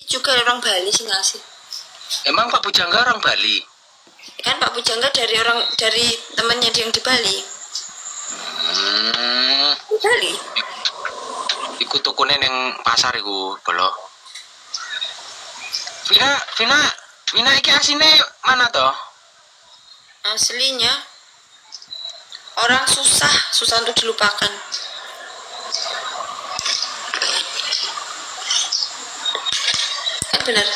Juga orang Bali sih ngasih. Emang Pak Pujangga orang Bali? Kan Pak Pujangga dari temannya yang di Bali. Di Bali. Iku tukune ning pasar iku, bolo. Vina iki asine mana toh? Aslinya orang susah untuk dilupakan. Kan benar.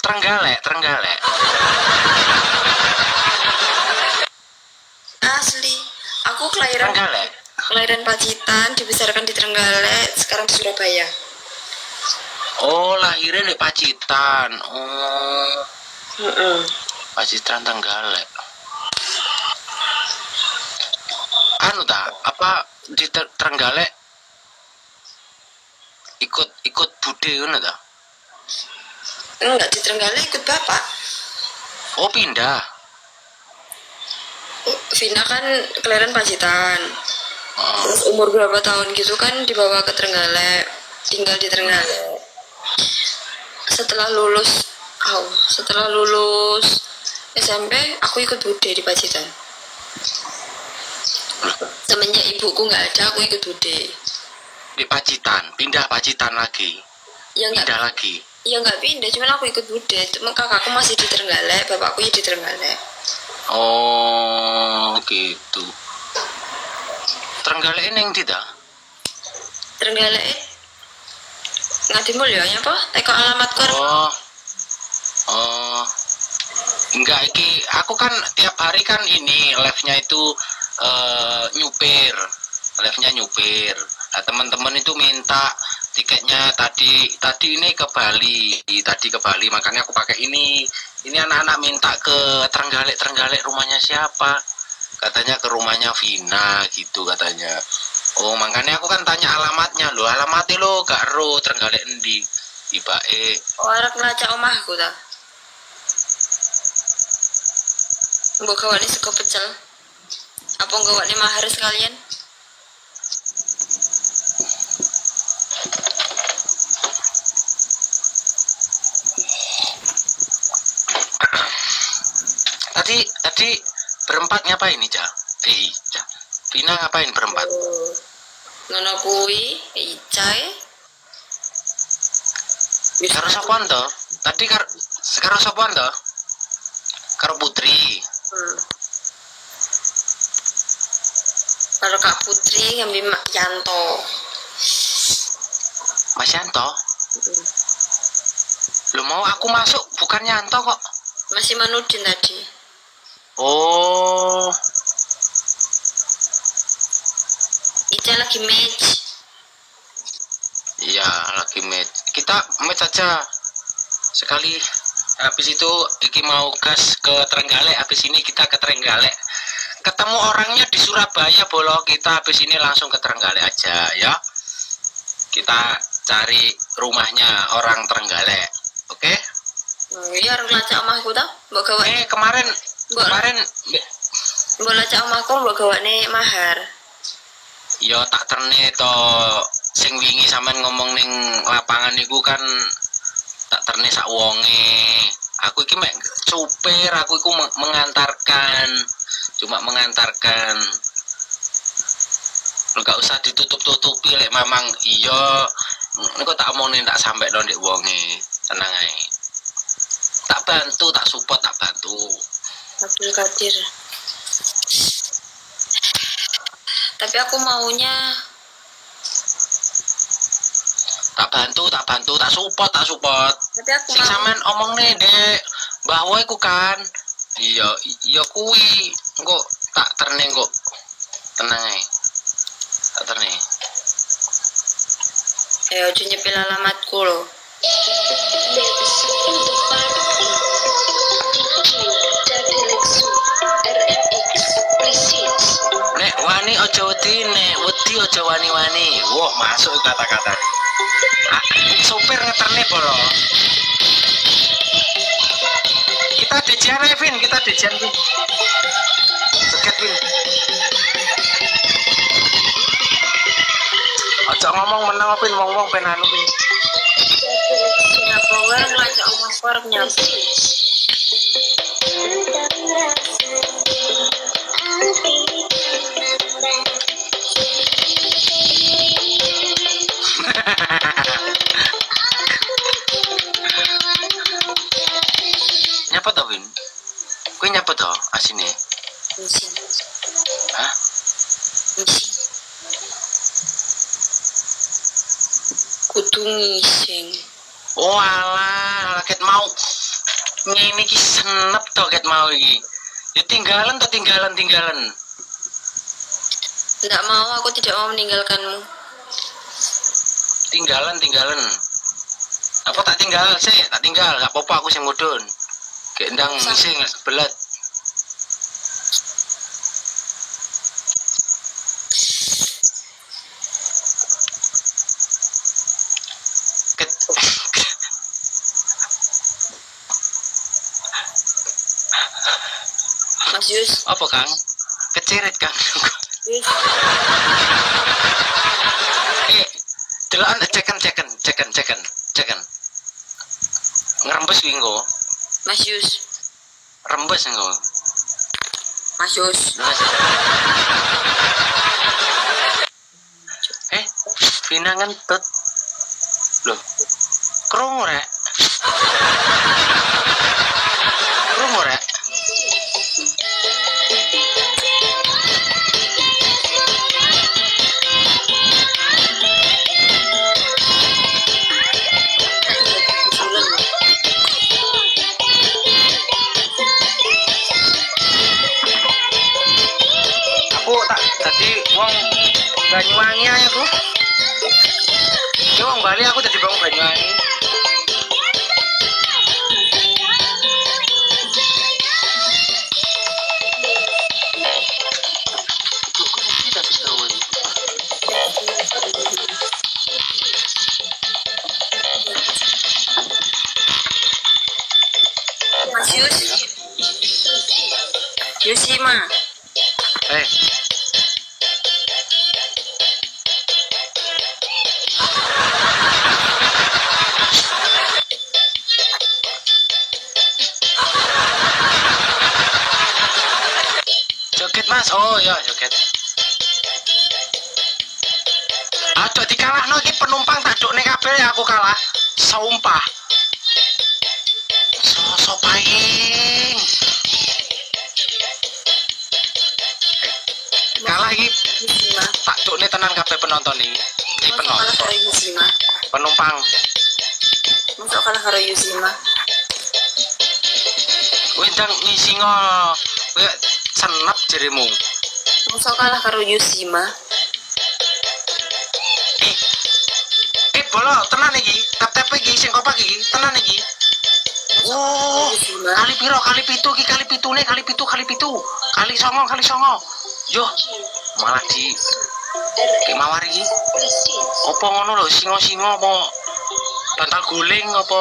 Trenggalek. Asli. Aku kelahiran Pacitan, dibesarkan di Trenggalek, sekarang di Surabaya. Oh, lahirnya di Pacitan. Oh. Pacitan Trenggalek. Anu ta, apa di Trenggalek ikut bude ngono ta? Enggak, di Trenggalek ikut bapak. Oh, pindah. Vina kan kelahiran Pacitan. Terus umur berapa tahun gitu kan dibawa ke Trenggalek, tinggal di Trenggalek. Setelah lulus SMP aku ikut bude di Pacitan. Semenjak ibuku nggak ada, aku ikut bude Di Pacitan, pindah Pacitan lagi. Ya pindah lagi. Ya nggak pindah, cuman aku ikut bude. Cuma kakakku masih di Trenggalek, bapakku ya di Trenggalek. Oh, gitu. Trenggalek neng tidak? Trenggalek Ngadimul ya, apa? Teko alamat kor. Oh. Enggak, aku kan tiap hari kan ini live-nya itu nyupir. Live-nya nyupir. Nah, teman-teman itu minta tiketnya tadi ini ke Bali. Tadi ke Bali, makanya aku pakai ini. Ini anak-anak minta ke Trenggalek rumahnya siapa? Katanya ke rumahnya Vina gitu katanya. Oh, makanya aku kan tanya alamatnya lo. Alamatnya lo gak ro Trenggalek endi? Ibae. Oh, arek ngelacak omahku ta. Mbok gawane sego pecel. Apa gawane mahar sekalian? Tadi berempat ngapain nih, Ca? Vina ngapain berempat? Ngono kuwi, Icai. Karo sopan to? Tadi karo sopan to? Karo Putri. Karo Kak Putri ngambil Mak Yanto. Mas Yanto? Lu mau aku masuk bukan Yanto kok. Masih Manudin tadi. Oh. Ica lagi match. Iya, lagi match. Kita match aja. Sekali habis itu Iki mau gas ke Trenggalek, habis ini kita ke Trenggalek. Ketemu orangnya di Surabaya, bolo kita habis ini langsung ke Trenggalek aja ya. Kita cari rumahnya orang Trenggalek. Oke? Iya, harus lacak omahku ta? Mbok gawane. Kemarin mbok lacak omahku mbok gawane mahar. Yo tak terne to sing wingi sampean ngomong ning lapangan niku kan tak terne sak wonge. Aku iki mek supir, aku iku mengantarkan. Cuma mengantarkan. Enggak usah ditutup-tutupi lek memang iya. Engko tak omongin tak sampai do ndek wonge. Tenang ae. Tak bantu, tak support, tak bantu. Abdul Qadir. Tapi aku maunya tak bantu, tak support. Tapi aku sing sampean omong nih dek bahwa iku kan iya kuwi engko tak terne kok tenang ae tak terne. Ayo nyepil alamatku loh. Nek wani ojo wedi, nek wedi ojo wani-wani. Wah, masuk kata-kata nih. Sopir ngeterne bolo. Kita dejian aja, Vin. Seket, Vin. Ojo ngomong menang, Vin. Ngomong penanu, Vin. nyapu. Nyapa to, Win? Kowe nyapa to asine? Mesin. Hah? Mesin. Kudu ngising. Oh alah, ket mau ngene iki senep to ket mau iki. Ya tinggalan. Tidak mau, aku tidak mau meninggalkanmu. Tinggalan. Apa tak tinggal sih? Tak tinggal, gak apa-apa aku sing mudun. Kayak ndang ngising belet. Ket Mas Yus. apa Kang? Kecirit Kang. Yus. Delokan ceken. Ngerembes kuwi engko. Mas Yus. Rembes engko. Mas Yus. Vina ngentut. Loh. Krungu rek. Aku tak jadi wong Banyuwangi aja aku. Ya wong Bali aku jadi wong Banyuwangi. Mas Yus. Yusima. Joget Mas, oh ya joget. Aduh dikalahno iki penumpang tak dukne kabeh aku kalah. Sumpah. Sosok paing. Kalah iki Yusima. tak dukne tenan kabeh penonton iki. Iki Masuk kalah penonton. karo Yusima. Penumpang. Masuk kalah karo Yusima. Kowe ndang ngisingo. Kowe senep jerimu. Masuk kalah karo Yusima. Bolo tenan iki. KTP iki sing kopak iki tenan iki. Oh, Yusima. kali piro? Kali pitu iki, kali pitune, kali pitu. Kali songo. Yo, malah di kemawar iki. Apa ngono lho, singo-singo apa bantal guling apa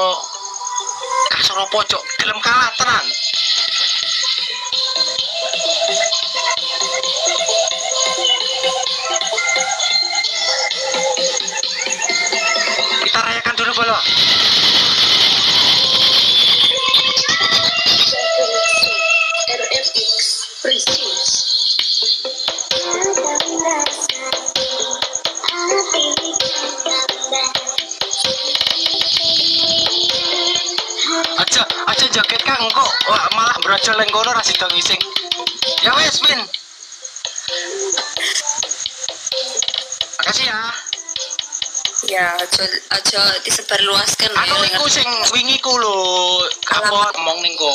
kasur apa cok gelem kalah tenan. Kita rayakan dulu Bolo. RMX Prestige. Aja joget Kang kok malah brojol ning kono ra sida ngising. Ya wes, Min. Makasih ya. Ya, aja disebarluaskan Aku ya. iku sing wingi ku lho, kapok ngomong ning ko.